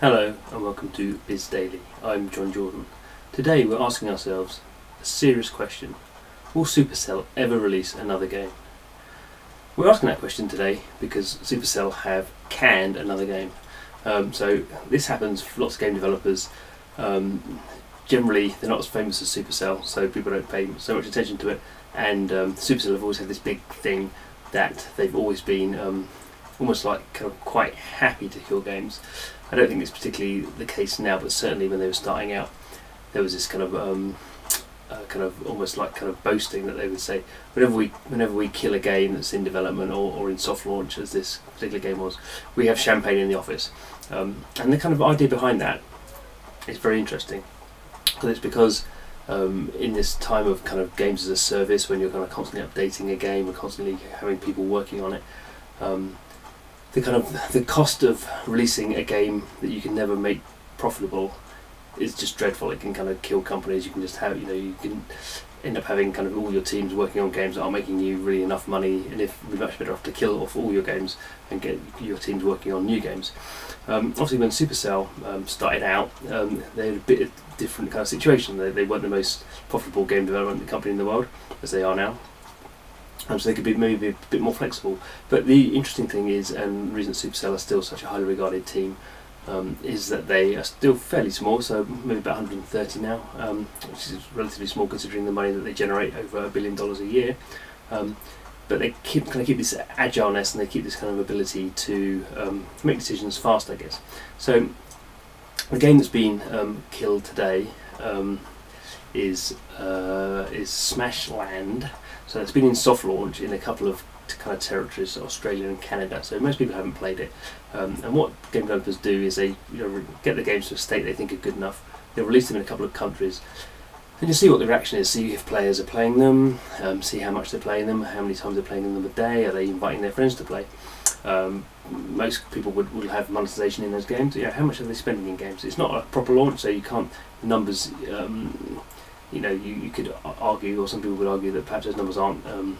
Hello and welcome to Biz Daily. I'm Jon Jordan. Today we're asking ourselves a serious question. Will Supercell ever release another game? We're asking that question today because Supercell have canned another game. So this happens for lots of game developers. Generally they're not as famous as Supercell, so people don't pay so much attention to it, and Supercell have always had this big thing that they've always been almost like kind of quite happy to kill games. I don't think it's particularly the case now, but certainly when they were starting out, there was this kind of almost like kind of boasting that they would say, whenever we kill a game that's in development or in soft launch, as this particular game was, we have champagne in the office. And the kind of idea behind that is very interesting, because in this time of kind of games as a service, when you're kind of constantly updating a game and constantly having people working on it, the cost of releasing a game that you can never make profitable is just dreadful. It can kind of kill companies. You can just have, you can end up having kind of all your teams working on games that aren't making you really enough money, and if you're much better off to kill off all your games and get your teams working on new games. Obviously when Supercell started out, they had a bit of different kind of situation. They weren't the most profitable game development company in the world, as they are now. So they could be maybe a bit more flexible. But the interesting thing is, and the reason Supercell are still such a highly regarded team, is that they are still fairly small, so maybe about 130 now, which is relatively small considering the money that they generate, over $1 billion a year. But they keep this agileness, and they keep this kind of ability to make decisions fast, I guess. So the game that's been killed today is Smashland. So it's been in soft launch in a couple of kind of territories, Australia and Canada. So most people haven't played it. And what game developers do is they get the games to a state they think are good enough. They'll release them in a couple of countries. Then you see what the reaction is. See if players are playing them. See how much they're playing them. How many times they're playing them a day. Are they inviting their friends to play? Most people would have monetization in those games. How much are they spending in games? It's not a proper launch, so you can't numbers. You could argue, or some people would argue, that perhaps those numbers aren't kind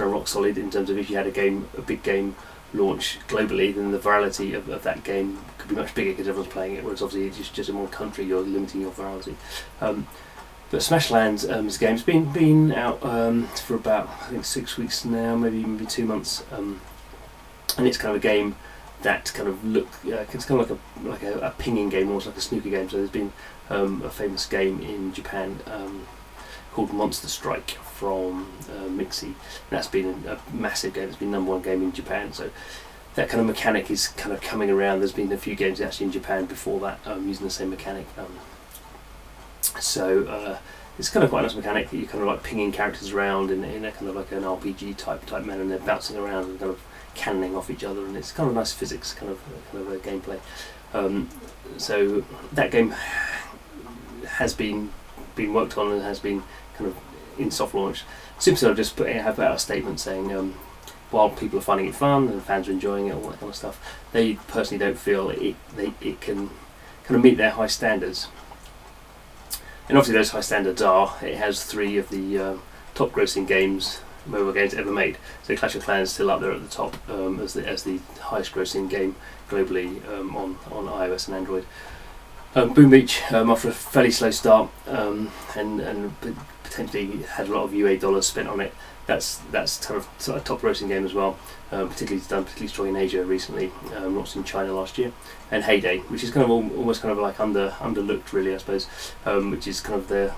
of rock solid in terms of if you had a big game launch globally, then the virality of that game could be much bigger because everyone's playing it, whereas obviously it's just in one country you're limiting your virality. But Smashland's this game's been out for about, I think, 6 weeks now, maybe 2 months, and it's kind of a game that kind of it's kind of like a pinging game, almost like a snooker game. So there's been a famous game in Japan called Monster Strike from Mixi, and that's been a massive game. It's been #1 game in Japan. So that kind of mechanic is kind of coming around. There's been a few games actually in Japan before that using the same mechanic. It's kind of quite a nice mechanic that you kind of like pinging characters around in a kind of like an RPG type manner, and they're bouncing around and kind of cannoning off each other, and it's kind of nice physics, kind of a gameplay. So that game has been worked on and has been kind of in soft launch. Supercell just have put out a statement saying, while people are finding it fun and fans are enjoying it, all that kind of stuff, they personally don't feel it can kind of meet their high standards. And obviously those high standards are, it has 3 of the top grossing mobile games ever made. So Clash of Clans is still up there at the top as the highest grossing game globally on iOS and Android. Boom Beach, after a fairly slow start and potentially had a lot of UA dollars spent on it, that's kind of a top grossing game as well. Particularly strong in Asia recently, launched in China last year. And Heyday, which is kind of almost kind of like underlooked really, I suppose, which is kind of the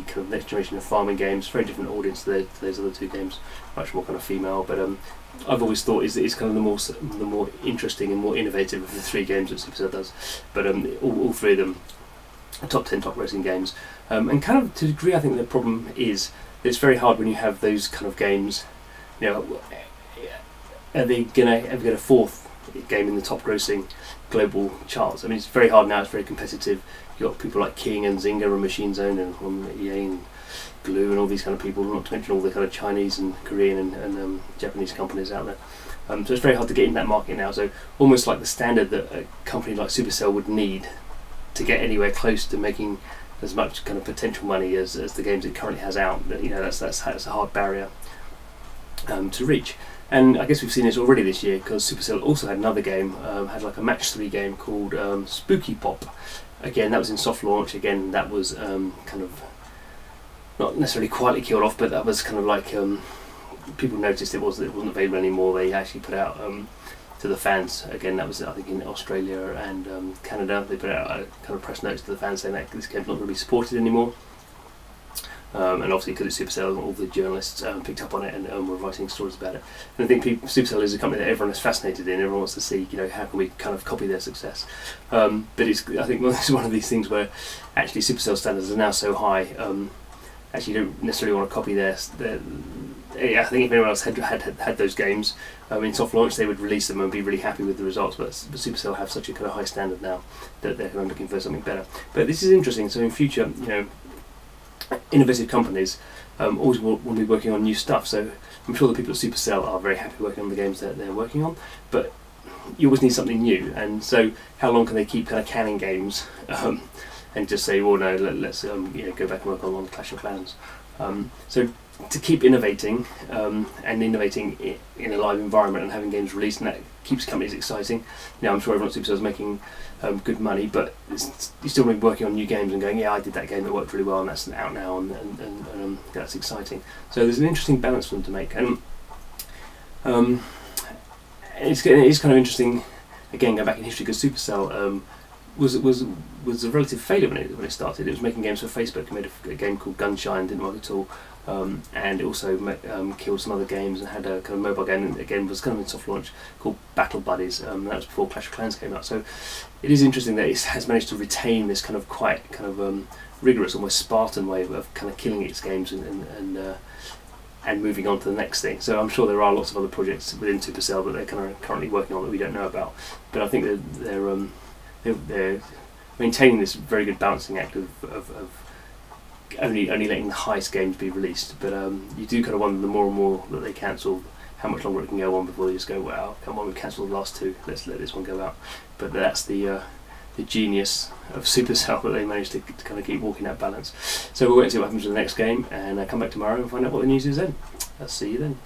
kind of next generation of farming games. Very different audience to those other 2 games, much more kind of female. But I've always thought it's kind of the more interesting and more innovative of the 3 games that Supercell does. But all 3 of them are top 10 top grossing games. And kind of to a degree, I think the problem is that it's very hard when you have those kind of games. Are they gonna ever get a 4th game in the top grossing global charts? I mean, it's very hard now. It's very competitive. You've got people like King and Zynga and Machine Zone and EA and Glue and all these kind of people, not to mention all the kind of Chinese and Korean and Japanese companies out there. So it's very hard to get in that market now. So almost like the standard that a company like Supercell would need to get anywhere close to making as much kind of potential money as the games it currently has out. That's a hard barrier. to reach. And I guess we've seen this already this year, because Supercell also had another game, had like a match 3 game called Spooky Pop. Again, that was in soft launch. Again, that was kind of not necessarily quietly killed off, but that was kind of like people noticed it wasn't available anymore. They actually put out to the fans. Again, that was I think in Australia and Canada. They put out a kind of press notice to the fans saying that this game's not going to be supported anymore. And obviously, because it's Supercell, all the journalists picked up on it and were writing stories about it. And I think Supercell is a company that everyone is fascinated in. Everyone wants to see, how can we kind of copy their success. But I think it's one of these things where actually Supercell standards are now so high. Actually, you don't necessarily want to copy their. I think if anyone else had those games in soft launch, they would release them and be really happy with the results. But Supercell have such a kind of high standard now that they're kind of looking for something better. But this is interesting. So in future, innovative companies always want to be working on new stuff. So I'm sure the people at Supercell are very happy working on the games that they're working on, but you always need something new. And so how long can they keep kind of canning games and just say, well, no, let's go back and work on Clash of Clans. So to keep innovating and innovating in a live environment and having games released, and that keeps companies exciting. I'm sure everyone at Supercell is making good money, but you're still working on new games and going, yeah, I did that game that worked really well and that's out now, and that's exciting. So there's an interesting balance for them to make, and it's kind of interesting. Again, going back in history, because Supercell was a relative failure when it started. It was making games for Facebook. It made a game called Gunshine, didn't work at all, and it also killed some other games and had a kind of mobile game, and again was kind of in soft launch, called Battle Buddies. That was before Clash of Clans came out. So it is interesting that it has managed to retain this kind of quite kind of rigorous, almost Spartan way of kind of killing its games and moving on to the next thing. So I'm sure there are lots of other projects within Supercell that they're kind of currently working on that we don't know about. But I think they're maintaining this very good balancing act of only letting the highest games be released. But you do kind of wonder, the more and more that they cancel, how much longer it can go on before they just go, well, come on, we've cancelled the last 2, let's let this one go out. But that's the genius of Supercell, that they managed to kind of keep walking that balance. So we'll wait and see what happens with the next game, and come back tomorrow and find out what the news is then. I'll see you then.